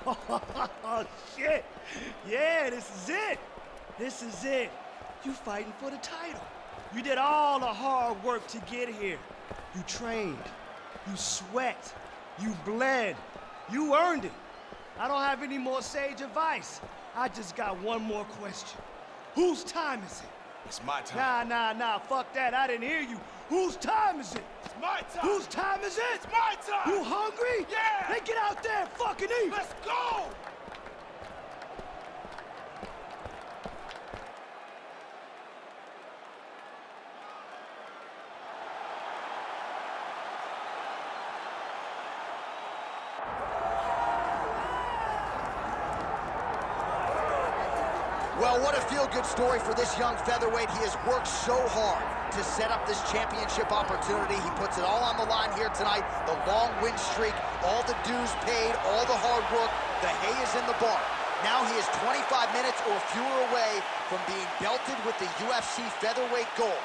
Oh, shit. Yeah, this is it. This is it. You fighting for the title. You did all the hard work to get here. You trained. You sweat. You bled. You earned it. I don't have any more sage advice. I just got one more question. Whose time is it? It's my time. Nah, fuck that. I didn't hear you. Whose time is it? It's my time. Whose time is it? It's my time. You hungry? Yeah. Then get out there and fucking eat. Let's go. Well, what a feel-good story for this young featherweight. He has worked so hard to set up this championship opportunity. He puts it all on the line here tonight. The long win streak, all the dues paid, all the hard work. The hay is in the barn. Now he is 25 minutes or fewer away from being belted with the UFC featherweight gold.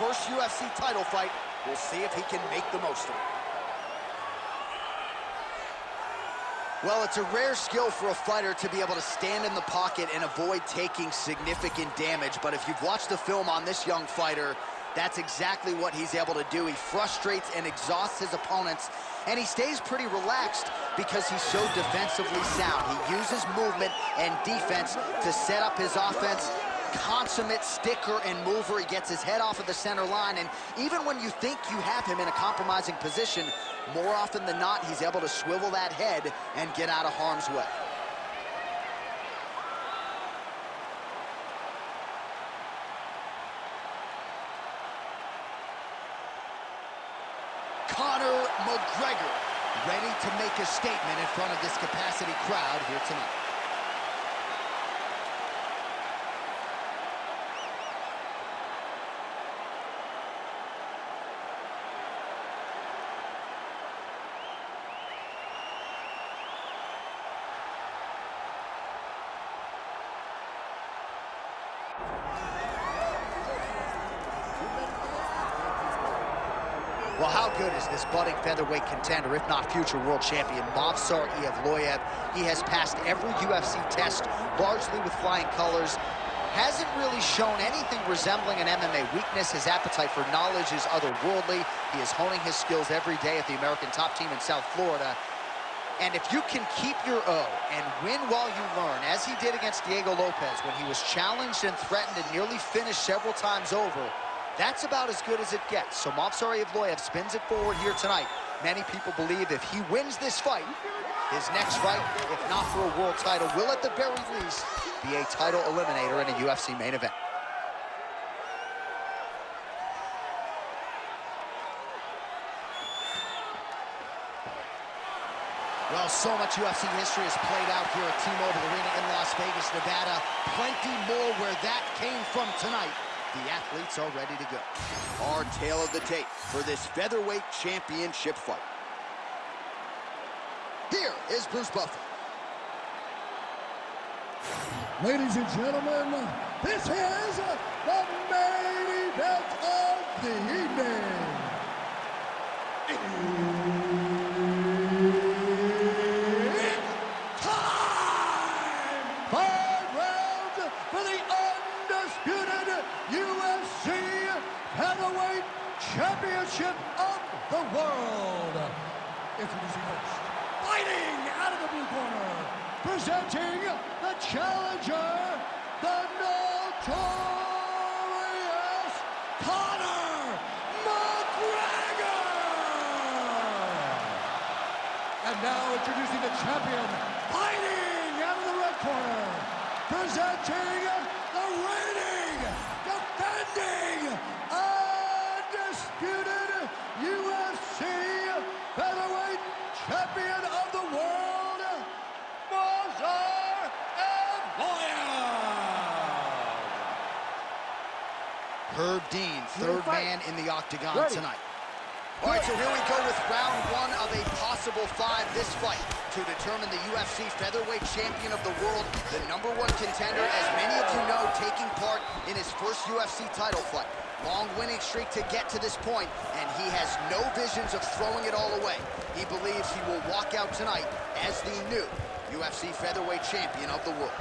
First UFC title fight. We'll see if he can make the most of it. Well, it's a rare skill for a fighter to be able to stand in the pocket and avoid taking significant damage. But if you've watched the film on this young fighter, that's exactly what he's able to do. He frustrates and exhausts his opponents, and he stays pretty relaxed because he's so defensively sound. He uses movement and defense to set up his offense. Consummate sticker and mover. He gets his head off of the center line, and even when you think you have him in a compromising position, more often than not, he's able to swivel that head and get out of harm's way. Conor McGregor, ready to make a statement in front of this capacity crowd here tonight. Well, how good is this budding featherweight contender, if not future world champion, Movsar Evloev? He has passed every UFC test, largely with flying colors. Hasn't really shown anything resembling an MMA weakness. His appetite for knowledge is otherworldly. He is honing his skills every day at the American top team in South Florida. And if you can keep your O and win while you learn, as he did against Diego Lopez when he was challenged and threatened and nearly finished several times over, that's about as good as it gets. So Movsar Evloev spins it forward here tonight. Many people believe if he wins this fight, his next fight, if not for a world title, will at the very least be a title eliminator in a UFC main event. Well, so much UFC history has played out here at T-Mobile Arena in Las Vegas, Nevada. Plenty more where that came from tonight. The athletes are ready to go. Our tale of the tape for this featherweight championship fight. Here is Bruce Buffer. Ladies and gentlemen, this is the main event of the evening. It's time! 5 rounds for the undisputed UFC Heavyweight Championship of the world. Introducing first, fighting out of the blue corner, presenting the challenger, the notorious Conor McGregor. And now introducing the champion, fighting out of the red corner, presenting the reigning, defending, undisputed UFC featherweight champion of the world, Movsar Evloev. Herb Dean, third man in the octagon tonight. All right, so here we go with round one of a possible 5. This fight to determine the UFC featherweight champion of the world, the #1 contender, as many of you know, taking part in his first UFC title fight. Long winning streak to get to this point, and he has no visions of throwing it all away. He believes he will walk out tonight as the new UFC featherweight champion of the world.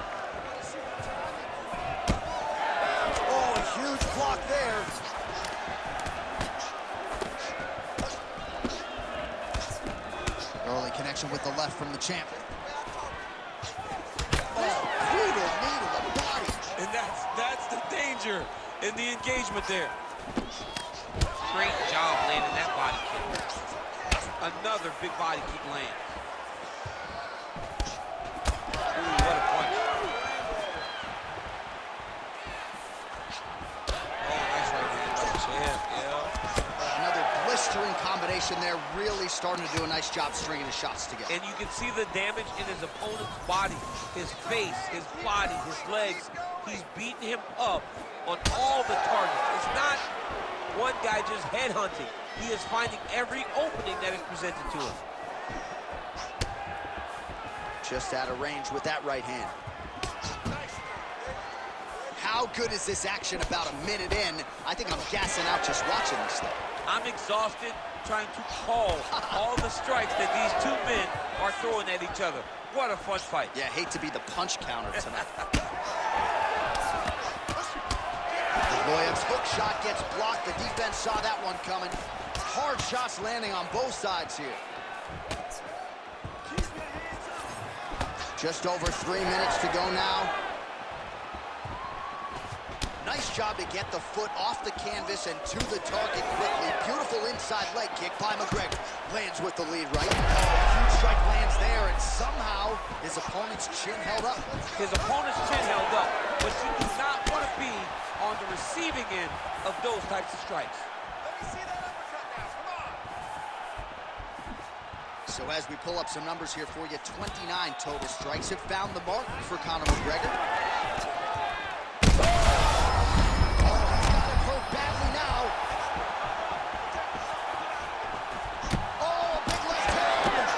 Oh, a huge block there. Early connection with the left from the champ. Oh, brutal knee to the body. And that's the danger in the engagement there. Great job landing that body kick. Another big body kick land. Ooh, what a punch. Oh, nice right hand by the champ, yeah. Another blistering combination there, really starting to do a nice job stringing the shots together. And you can see the damage in his opponent's body, his face, his body, his legs. He's beating him up on all the targets. It's not one guy just headhunting. He is finding every opening that is presented to him. Just out of range with that right hand. How good is this action about a minute in? I think I'm gassing out just watching this thing. I'm exhausted trying to call all the strikes that these two men are throwing at each other. What a fun fight. Yeah, hate to be the punch counter tonight. Loyev's hook shot gets blocked. The defense saw that one coming. Hard shots landing on both sides here. Just over 3 minutes to go now. Nice job to get the foot off the canvas and to the target quickly. Beautiful inside leg kick by McGregor. Lands with the lead right. Oh, huge strike lands there, and somehow his opponent's chin held up. His opponent's chin held up, but you do not want to be on the receiving end of those types of strikes. Let me see that uppercut now. Come on. So as we pull up some numbers here for you, 29 total strikes have found the mark for Conor McGregor. Badly now. Oh, big left hand.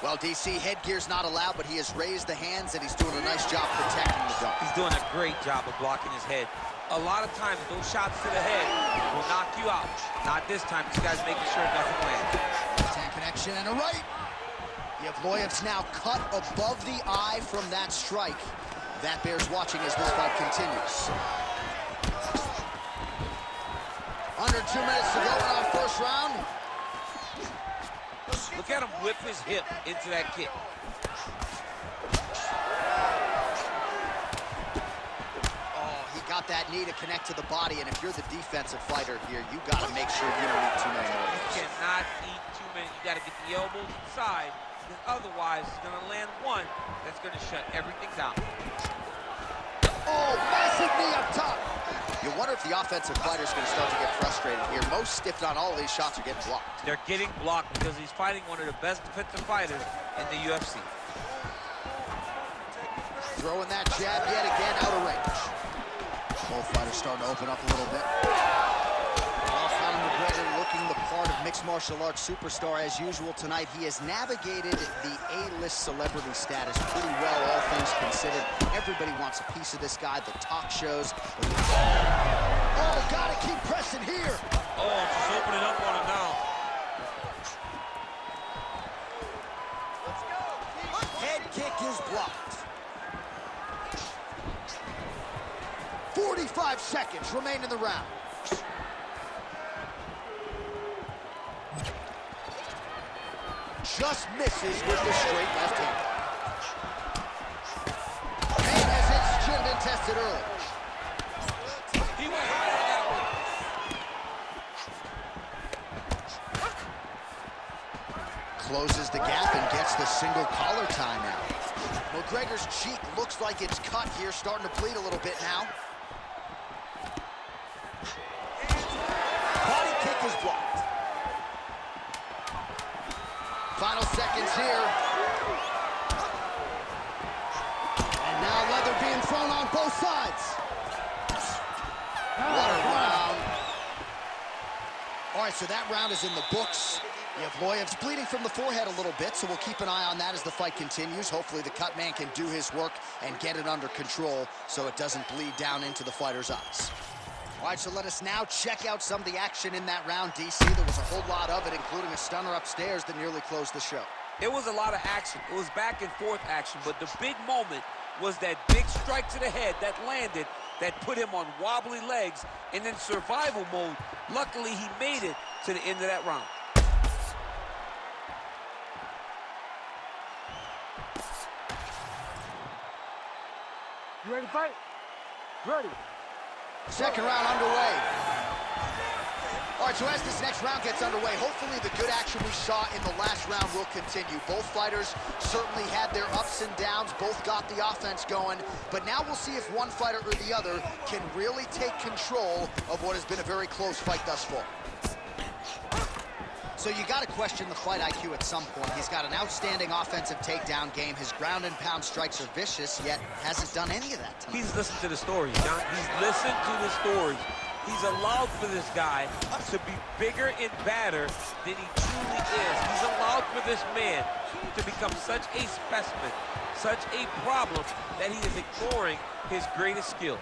Well, DC, headgear's not allowed, but he has raised the hands and he's doing a nice job protecting the jump. He's doing a great job of blocking his head. A lot of times, those shots to the head will knock you out. Not this time. This guy's making sure nothing lands. Left hand connection and a right. Loyev's now cut above the eye from that strike. That bears watching as this fight continues. Under 2 minutes to go in our first round. Look at him whip his hip into that kick. Oh, he got that knee to connect to the body, and if you're the defensive fighter here, you got to make sure you don't eat too many more. You cannot eat too many. You got to get the elbows inside. Otherwise, he's going to land one that's going to shut everything down. Oh, massive knee up top. You wonder if the offensive fighter's going to start to get frustrated here. Most stiffed on all of these shots are getting blocked. They're getting blocked because he's fighting one of the best defensive fighters in the UFC. Throwing that jab yet again out of range. Both fighters starting to open up a little bit. Conor McGregor looking the part of mixed martial arts superstar as usual tonight. He has navigated the A-list celebrity status pretty well, all things considered. Everybody wants a piece of this guy, the talk shows. Oh, gotta keep pressing here. Oh, just opening up on him now. Let's go. Head kick is blocked. 45 seconds remain in the round. Just misses with the straight left hand. Man has his chin been tested early. He went high on that one. Closes the gap and gets the single collar tie now. McGregor's cheek looks like it's cut here, starting to bleed a little bit now. Body kick is blocked. Final seconds here. And now leather being thrown on both sides. All right, so that round is in the books. Yevloyev's bleeding from the forehead a little bit, so we'll keep an eye on that as the fight continues. Hopefully the cut man can do his work and get it under control so it doesn't bleed down into the fighter's eyes. All right, so let us now check out some of the action in that round, DC. There was a whole lot of it, including a stunner upstairs that nearly closed the show. It was a lot of action. It was back and forth action, but the big moment was that big strike to the head that landed, that put him on wobbly legs, and in survival mode, luckily he made it to the end of that round. You ready to fight? Ready. Second round underway. All right, so as this next round gets underway, hopefully the good action we saw in the last round will continue. Both fighters certainly had their ups and downs, both got the offense going, but now we'll see if one fighter or the other can really take control of what has been a very close fight thus far. So you got to question the fight IQ at some point. He's got an outstanding offensive takedown game. His ground and pound strikes are vicious, yet hasn't done any of that tonight. He's listened to the stories, John. He's listened to the stories. He's allowed for this guy to be bigger and badder than he truly is. He's allowed for this man to become such a specimen, such a problem, that he is ignoring his greatest skill.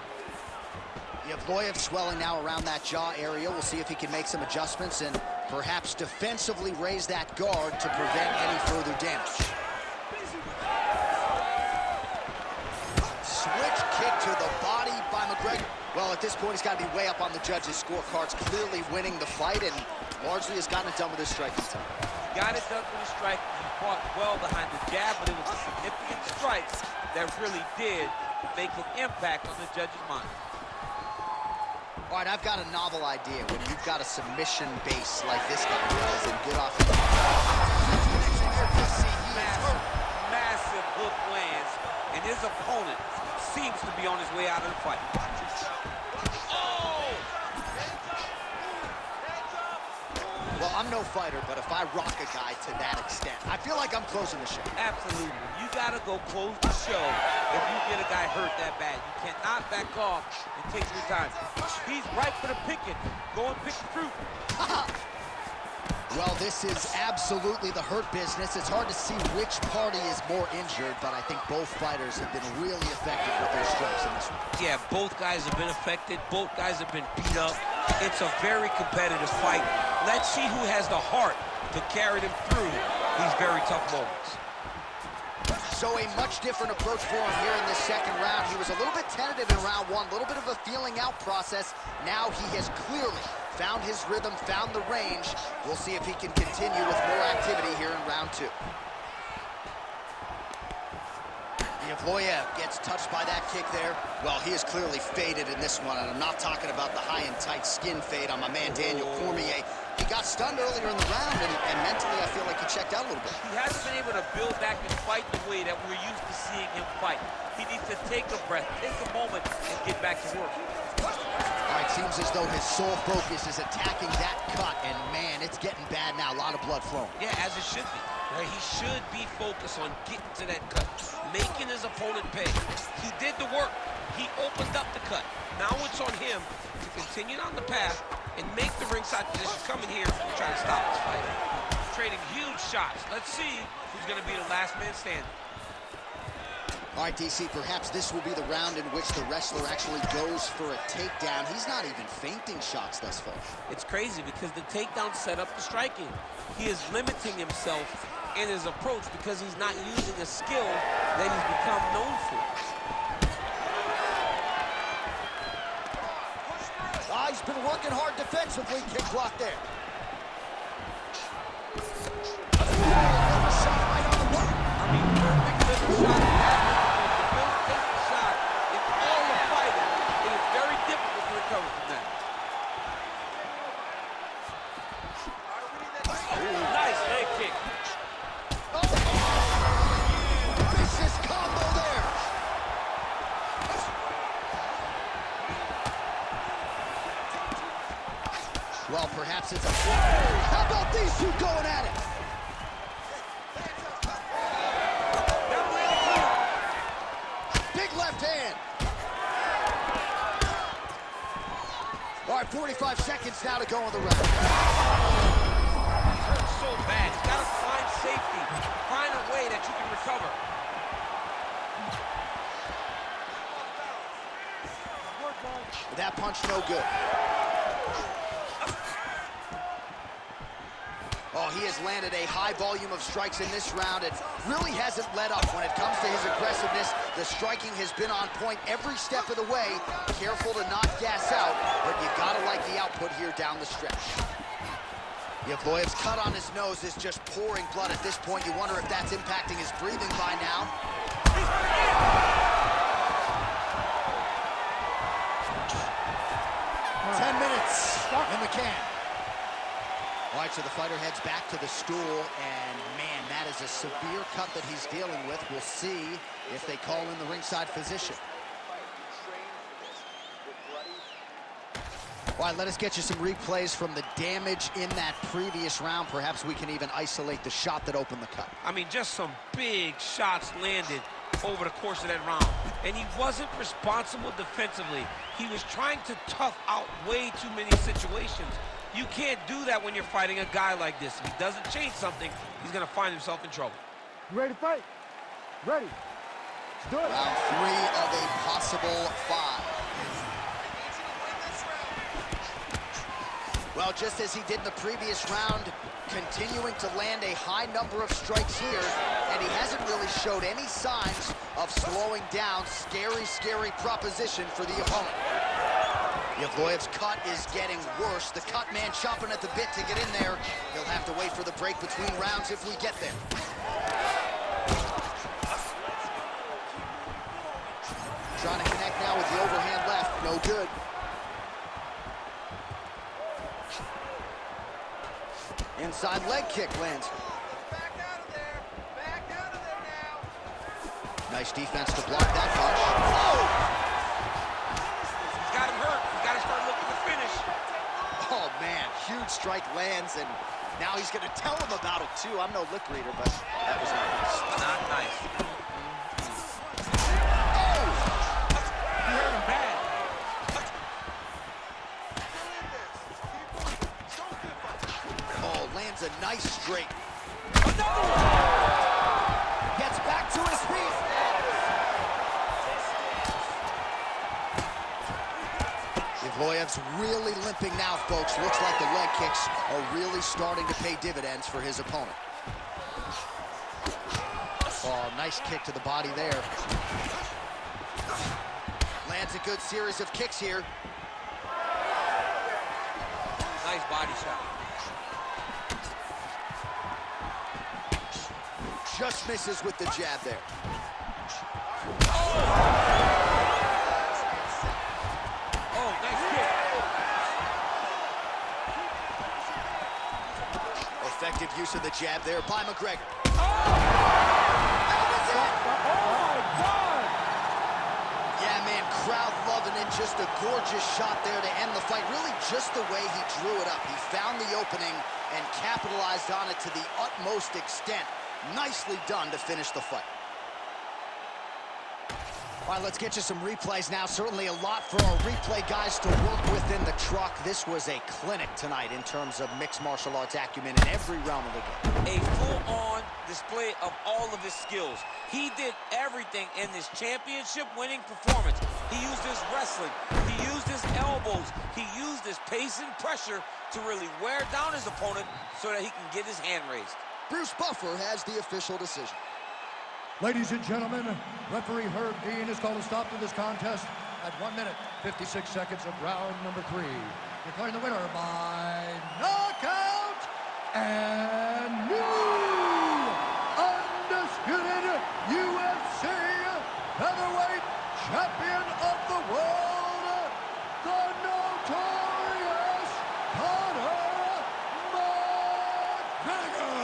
Yevloyev swelling now around that jaw area. We'll see if he can make some adjustments and perhaps defensively raise that guard to prevent any further damage. Switch kick to the body by McGregor. Well, at this point, he's got to be way up on the judges' scorecards, clearly winning the fight, and largely has gotten it done with his striking time. Got it done with his strike. He fought well behind the jab, but it was the significant strikes that really did make an impact on the judges' mind. All right, I've got a novel idea. When you've got a submission base like this guy does and good offense. Massive hook lands, and his opponent seems to be on his way out of the fight. Well, I'm no fighter, but if I rock a guy to that extent, I feel like I'm closing the show. Absolutely. You got to go close the show if you get a guy hurt that bad. You cannot back off and take your time. He's ripe for the picking. Go and pick the fruit. Well, this is absolutely the hurt business. It's hard to see which party is more injured, but I think both fighters have been really effective with their strikes in this one. Yeah, both guys have been affected. Both guys have been beat up. It's a very competitive fight. Let's see who has the heart to carry them through these very tough moments. So a much different approach for him here in this second round. He was a little bit tentative in round one, a little bit of a feeling out process. Now he has clearly found his rhythm, found the range. We'll see if he can continue with more activity here in round two. Yevloyev gets touched by that kick there. Well, he is clearly faded in this one, and I'm not talking about the high and tight skin fade on my man Daniel Cormier. He got stunned earlier in the round, and mentally I feel like he checked out a little bit. He hasn't been able to build back and fight the way that we're used to seeing him fight. He needs to take a breath, take a moment, and get back to work. All right, seems as though his sole focus is attacking that cut, and man, it's getting bad now. A lot of blood flowing. Yeah, as it should be. Right? He should be focused on getting to that cut, making his opponent pay. He did the work. He opened up the cut. Now it's on him to continue on the path and make the ringside position coming here and try to stop this fight. Trading huge shots. Let's see who's going to be the last man standing. All right, DC, perhaps this will be the round in which the wrestler actually goes for a takedown. He's not even feinting shots thus far. It's crazy because the takedown set up the striking. He is limiting himself in his approach because he's not using a skill that he's become known for. He's been working hard defensively. Kick block there. I mean, perfect little shot. The most difficult shot in all of fighting. It is very difficult to recover from that. Nice leg kick. Vicious combo there. Well, perhaps it's a... How about these two going at it? Big left hand. All right, 45 seconds now to go in the round. good. Oh, he has landed a high volume of strikes in this round and really hasn't let up when it comes to his aggressiveness. The striking has been on point every step of the way. Careful to not gas out, but you gotta like the output here down the stretch. Evloev's cut on his nose is just pouring blood at this point. You wonder if that's impacting his breathing by now. 10 minutes in the can. All right, so the fighter heads back to the stool, and man, that is a severe cut that he's dealing with. We'll see if they call in the ringside physician. All right, let us get you some replays from the damage in that previous round. Perhaps we can even isolate the shot that opened the cut. I mean, just some big shots landed over the course of that round. And he wasn't responsible defensively. He was trying to tough out way too many situations. You can't do that when you're fighting a guy like this. If he doesn't change something, he's going to find himself in trouble. You ready to fight? Ready. Let's do it. Round 3 of a possible 5. Well, just as he did in the previous round, continuing to land a high number of strikes here, and he hasn't really showed any signs of slowing down. Scary, scary proposition for the opponent. Evloev's cut is getting worse. The cut man chomping at the bit to get in there. He'll have to wait for the break between rounds if we get there. Trying to connect now with the overhand left. No good. Inside leg kick lands. Back out of there. Back out of there now. Nice defense to block that punch. Oh! He's got him hurt. He's got to start looking to finish. Oh, man. Huge strike lands, and now he's going to tell him about it, too. I'm no lip reader, but that was not nice. Not nice. Oh! He hurt him bad. Oh, lands a nice straight. Another one! Gets back to his feet. Evloev's really limping now, folks. Looks like the leg kicks are really starting to pay dividends for his opponent. Oh, nice kick to the body there. Lands a good series of kicks here. Nice body shot. Just misses with the jab there. Oh, nice kick. Effective use of the jab there by McGregor. Yeah, man, crowd loving it. Just a gorgeous shot there to end the fight. Really just the way he drew it up. He found the opening and capitalized on it to the utmost extent. Nicely done to finish the fight. All right, let's get you some replays now. Certainly a lot for our replay guys to work with in the truck. This was a clinic tonight in terms of mixed martial arts acumen in every realm of the game. A full-on display of all of his skills. He did everything in this championship-winning performance. He used his wrestling. He used his elbows. He used his pace and pressure to really wear down his opponent so that he can get his hand raised. Bruce Buffer has the official decision. Ladies and gentlemen, referee Herb Dean has called a stop to this contest at 1 minute, 56 seconds of round number 3. Declaring the winner by knockout and new undisputed UFC featherweight champion of the world, the notorious Conor McGregor.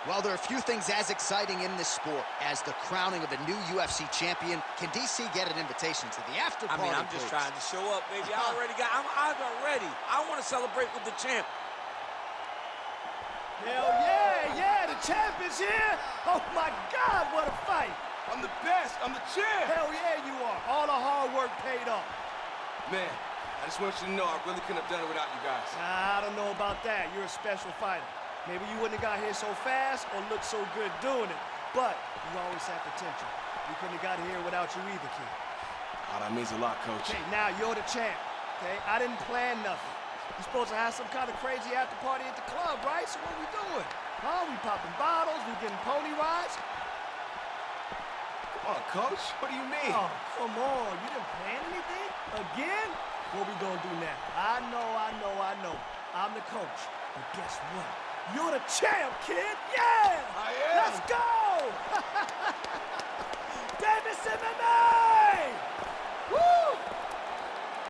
Well, there are few things as exciting in this sport as the crowning of a new UFC champion. Can DC get an invitation to the after party? I mean, I'm just please? trying to show up, baby. I'm ready. I want to celebrate with the champ. Hell yeah, the champ is here. Oh my God, what a fight. I'm the best. I'm the champ. Hell yeah, you are. All the hard work paid off. Man, I just want you to know I really couldn't have done it without you guys. Nah, I don't know about that. You're a special fighter. Maybe you wouldn't have got here so fast or looked so good doing it, but you always had potential. We couldn't have got here without you either, kid. Oh, that means a lot, Coach. Okay, now you're the champ, okay? I didn't plan nothing. You're supposed to have some kind of crazy after party at the club, right? So what we doing? Huh? We popping bottles, we getting pony rides? Come on, Coach. What do you mean? Oh, come on. You didn't plan anything? Again? What we gonna do now? I know. I'm the coach. But guess what? You're the champ, kid! Yeah! I